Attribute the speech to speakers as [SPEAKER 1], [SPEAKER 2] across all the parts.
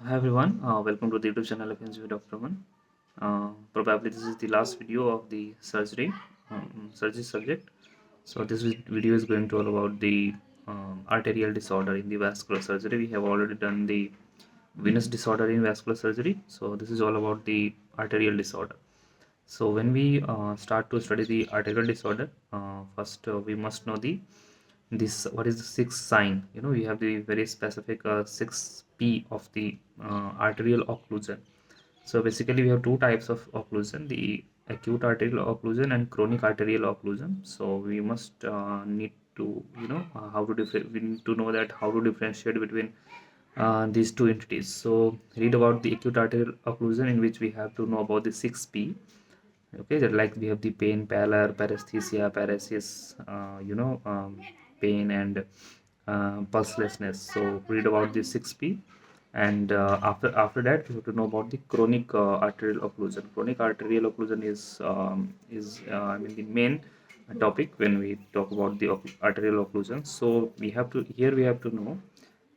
[SPEAKER 1] Hi everyone, welcome to the YouTube channel of fmge Dr. Man. Probably this is the last video of the surgery subject. So video is going to all about the arterial disorder in the vascular surgery. We have already done the venous disorder in vascular surgery. So this is all about the arterial disorder. So when we start to study the arterial disorder, first we must know the this what is the sixth sign. We have the very specific 6p of the arterial occlusion. So basically we have two types of occlusion, the acute arterial occlusion and chronic arterial occlusion. So we must need to we need to know that how to differentiate between these two entities. So read about the acute arterial occlusion, in which we have to know about the 6p. Okay, that like we have the pain, pallor, paresthesia, paresis, pain and pulselessness. So read about the 6p. And after that we have to know about the chronic arterial occlusion. Chronic arterial occlusion is the main topic when we talk about the arterial occlusion. So we have to know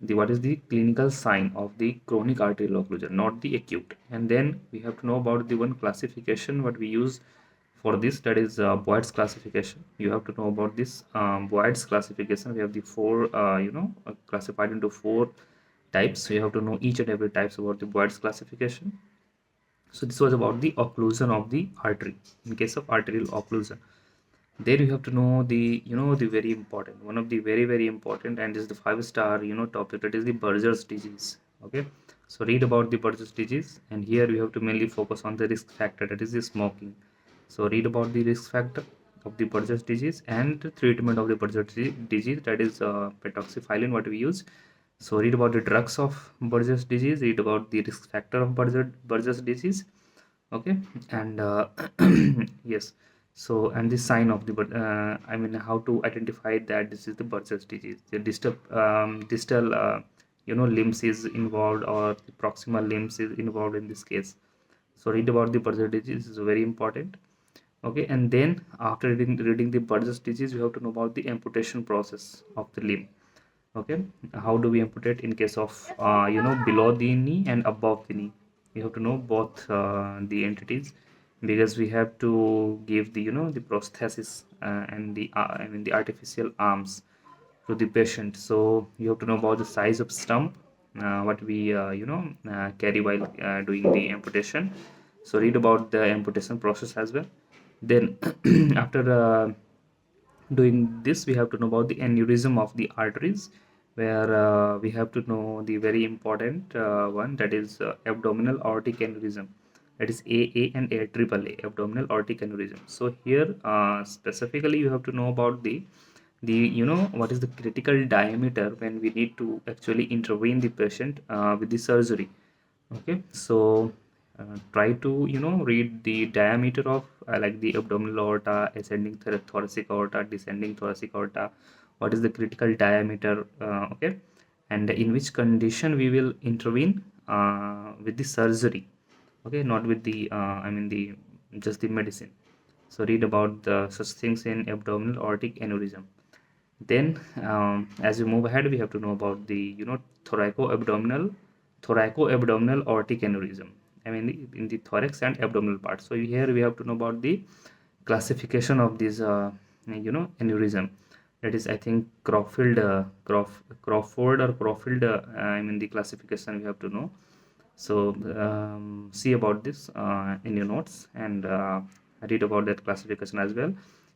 [SPEAKER 1] the what is the clinical sign of the chronic arterial occlusion, not the acute. And then we have to know about the one classification what we use for this, that is Boyd's classification. You have to know about this Boyd's classification. We have the four classified into four types. So you have to know each and every types about the Boyd's classification. So this was about the occlusion of the artery in case of arterial occlusion. There you have to know the very important, one of the very important, and is the 5-star topic, that is the Buerger's disease. Okay, so read about the Buerger's disease, and here we have to mainly focus on the risk factor, that is the smoking. So read about the risk factor of the Buerger's disease and treatment of the Buerger's disease, that is petoxyphylline what we use. So read about the drugs of Buerger's disease, read about the risk factor of Buerger's disease. Okay, and yes. So, and the sign of the how to identify that this is the Buerger's disease. The distal limbs is involved, or the proximal limbs is involved in this case. So read about the Buerger's disease, is very important. Okay, and then after reading the Buerger's disease, we have to know about the amputation process of the limb. Okay, how do we amputate in case of below the knee and above the knee? We have to know both the entities, because we have to give the the prosthesis and the the artificial arms to the patient. So you have to know about the size of stump what we carry while doing the amputation. So read about the amputation process as well. Then after doing this, we have to know about the aneurysm of the arteries, where we have to know the very important one, that is abdominal aortic aneurysm, that is AA and AAA, abdominal aortic aneurysm. So here specifically you have to know about the what is the critical diameter when we need to actually intervene the patient with the surgery. Okay, so try to read the diameter of like the abdominal aorta, ascending thoracic aorta, descending thoracic aorta, what is the critical diameter. Okay, and in which condition we will intervene with the surgery. Okay, not with the the just the medicine. So read about the such things in abdominal aortic aneurysm. Then as we move ahead, we have to know about the thoraco-abdominal aortic aneurysm. In the thorax and abdominal part. So here we have to know about the classification of this aneurysm. That is, I think, Crawford or Crawfield. The classification we have to know. So see about this in your notes, and read about that classification as well.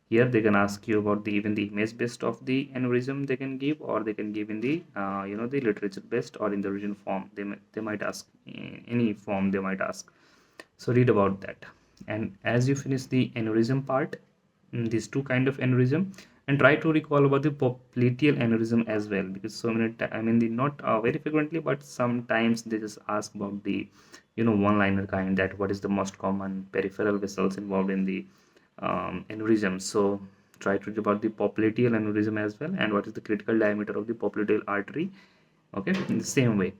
[SPEAKER 1] Here they can ask you about the even the image based of the aneurysm they can give, or they can give in the the literature based, or in the written form. They might ask any form they might ask. So read about that. And as you finish the aneurysm part, these two kind of aneurysm, and try to recall about the popliteal aneurysm as well, because so many the not very frequently, but sometimes they just ask about the one liner kind, that what is the most common peripheral vessels involved in the aneurysm. So try to read about the popliteal aneurysm as well, and what is the critical diameter of the popliteal artery. Okay, in the same way.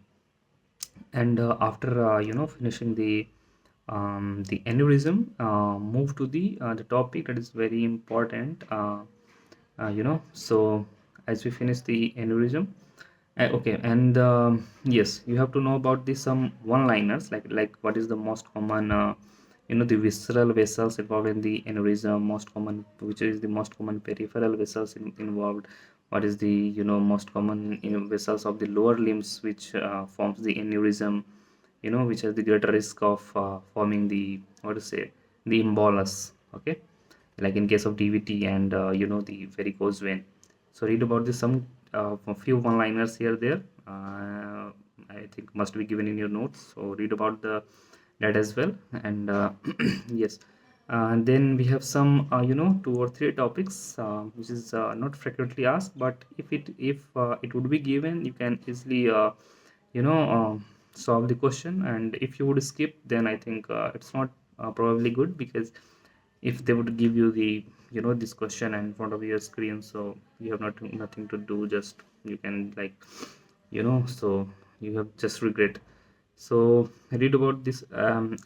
[SPEAKER 1] And after finishing the aneurysm, move to the topic that is very important. So as we finish the aneurysm, Okay, and yes, you have to know about the some one-liners, like what is the most common, the visceral vessels involved in the aneurysm, most common, which is the most common peripheral vessels involved. What is the most common vessels of the lower limbs which forms the aneurysm, which has the greater risk of forming the what to say the embolus. Okay, like in case of DVT and the varicose vein. So read about this some a few one-liners here there. I think must be given in your notes. So read about the that as well. And yes, and then we have some 2 or 3 topics which is not frequently asked, but if it would be given, you can easily solve the question. And if you would skip, then I think it's not probably good, because if they would give you the this question in front of your screen, so you have nothing to do, just you can like so you have just regret. So read about this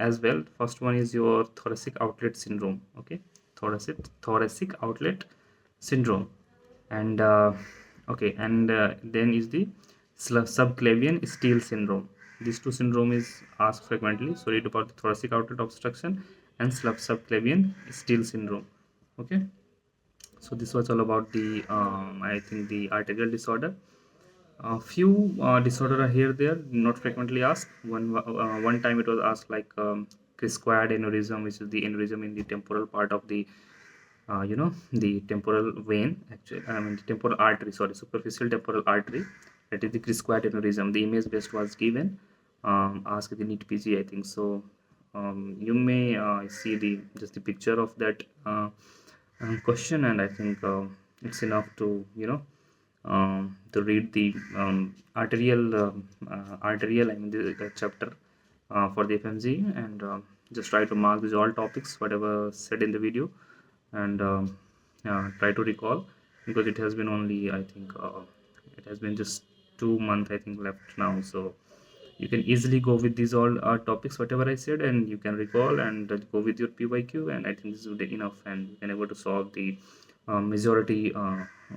[SPEAKER 1] as well. First one is your thoracic outlet syndrome. Okay, thoracic outlet syndrome. And okay, and then is the subclavian steal syndrome. These two syndrome is asked frequently, so read about the thoracic outlet obstruction and subclavian steal syndrome. Okay, so this was all about the I think the arterial disorder. A few disorder are here there, not frequently asked. One time it was asked, like squared aneurysm, which is the aneurysm in the temporal part of the the temporal vein, actually I mean the temporal artery, sorry, superficial temporal artery, that is the squared aneurysm. The image based was given, asked the NEET PG, I think so. You may see the just the picture of that question, and I think it's enough to to read the arterial, I mean the chapter for the FMG, and just try to mark these all topics whatever said in the video, and try to recall, because it has been only, I think it has been just 2 months I think left now. So you can easily go with these all topics whatever I said, and you can recall and go with your PYQ, and I think this will be enough, and you can able to solve the majority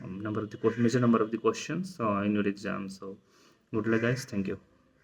[SPEAKER 1] number of the major number of the questions in your exam. So good luck guys, thank you.